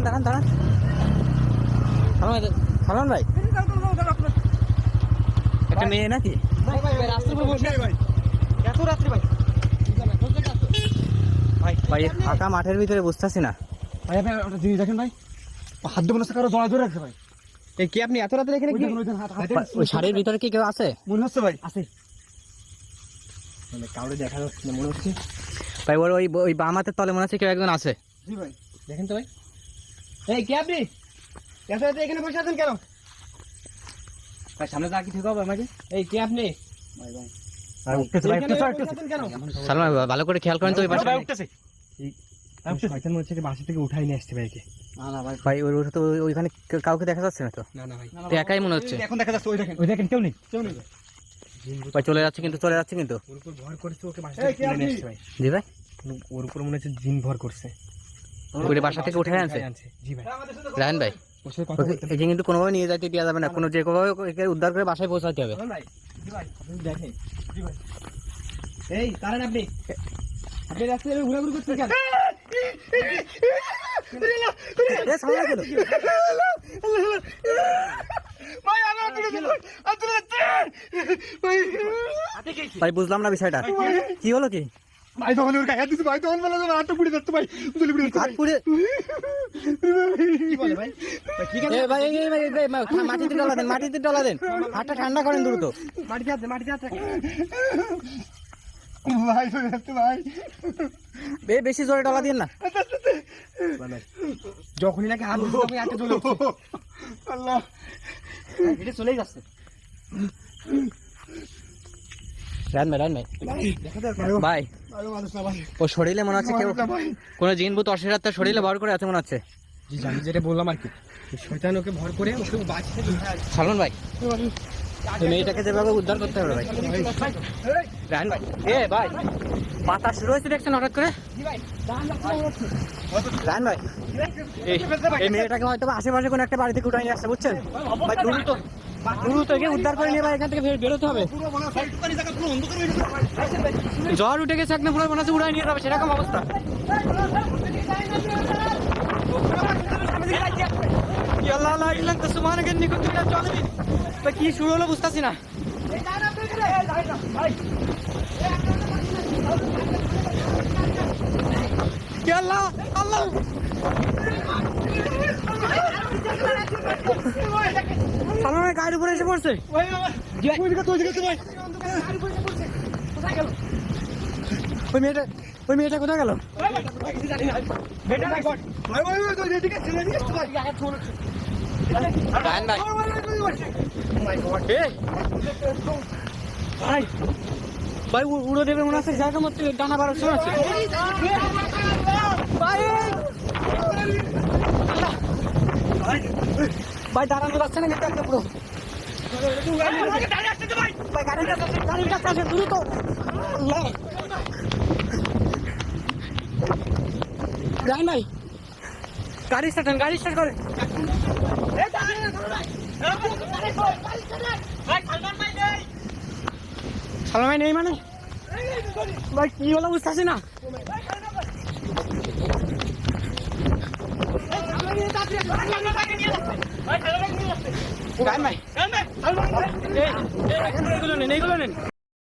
দাঁড়ান দাঁড়ান সালমান ভাই, একটা মেয়ে নাকি? ভাই ফাঁকা মাঠের ভিতরে বুঝতেছি না ভাই। আপনি একটা জিনিস দেখেন ভাই, হাত দিয়ে মনে হচ্ছে কারো জড়ায় ধরে রাখছে ভাই। এই কি আপনি এত রাতে এখানে কি? ওই শাড়ির ভিতরে কি কেউ আছে মনে হচ্ছে ভাই? আছে মানে কাউরে দেখা যাচ্ছে না মনে হচ্ছে ভাই। ওর ওই বাম হাতের তলে মনে হচ্ছে কেউ একজন আছে। জি ভাই। দেখেন তো ভাই। এই কি আপনি এত রাতে এখানে বসে আছেন কেন? ভাই সামনে যা কি ঠিক হবে আমাকে। এই কি আপনি? ভাই ভাই সালমান ভাই ভালো করে খেয়াল করেন তো। ওই পাশে উঠতেছে শয়তান মনে হচ্ছে বাসা থেকে উঠাই নিয়ে আসছে ভাইকে। না না ভাই, ভাই ওর তো ওইখানে কাউকে দেখা যাচ্ছে না তো। না না ভাই, তো একাই মনে হচ্ছে। এখন দেখা যাচ্ছে, ওই দেখেন কেউ নেই, কেউ নেই ভাই। চলে যাচ্ছে কিন্তু, চলে যাচ্ছে কিন্তু। ওর উপর ভর করেছে, ওকে বাসা থেকে তুলে নিয়ে আসছে ভাই। জি ভাই, ওর উপর মনে হচ্ছে জিন ভর করছে, ওকে বাসা থেকে উঠে আনছে। জি ভাই। রায়ন ভাই, ওর সাথে কথা বলতে একে কিন্তু কোনোভাবে নিয়ে যাইতে দেওয়া যাবে না, কোনো যে কোনোভাবে একে উদ্ধার করে বাসায় পৌঁছাতে হবে। ভাই। জি ভাই, আপনি দেখেন। জি ভাই। এই কারণ আপনি রাস্তায় ঘোরাঘুরি করছেন কেন? ভাই বুঝলাম না বিষয়টা কি হলো। কি ভাই তখন ওর গায়ে দিছে ভাই, তখন বলে হাতটা পুড়ে যাচ্ছে ভাই, জলি পুড়ে যাচ্ছে। হাত পুড়ে কি বলে ভাই? ভাই মাটিতে ডলা দেন, মাটিতে ডলা দেন, হাতটা ঠান্ডা করেন দ্রুত। মাটিতে হাত দে, মাটিতে হাত রাখ ভাই, ভাই বেশি জোরে ডলা দিন না। যখনই নাকি হাত দিচ্ছে তখনই হাতটা জ্বলে উঠছে। আল্লাহ, এটা চলেই যাচ্ছে। রান ভাই, ও শরীরে মনে হচ্ছে কেউ, কোন জিন ভূত অশরীরাত্মা শরীরে ভর করে আছে মনে হচ্ছে। জি জানি, যেটা বললাম আর কি, শয়তান ওকে ভর করে ওকে বাঁচিয়ে সালমান ভাই, মেয়েটাকে যেভাবে উদ্ধার করতে হবে ভাই। রান ভাই, এ ভাই বাতাস শুরু হয়েছে দেখছেন হঠাৎ করে। রান ভাই, এই মেয়েটাকে হয়তো আশেপাশে কোনো একটা বাড়ি থেকে উঠাই নিয়ে আসছে বুঝছেন ভাই। দ্রুত একে উদ্ধার করে নিয়ে ভাই এখান থেকে বেরোতে হবে। জ্বর উঠে গেছে একদম, পুরো মনে হচ্ছে উড়াই নিয়ে যাবে সেরকম অবস্থা। কি শুরু হলো বুঝতেছি না। আল্লাহ আল্লাহ, সালমানের গাড়ির উপরে এসে পড়ছে। ওই মেয়েটা কোথায় গেল? ভাই উড়ো দেবে মনে হচ্ছে, জায়গা মতো ডানা বারো শোনা আছে ভাই। দাঁড়ানো যাচ্ছে না কিন্তু একটা পুরো গাড়ির কাছে আসে দ্রুত। রায়ন ভাই, গাড়ি স্টার্ট করে। সালমান ভাই নেই মানে ভাই, কি হলো বুঝতেছি না। রায়ন ভাই, এইগুলো নেন।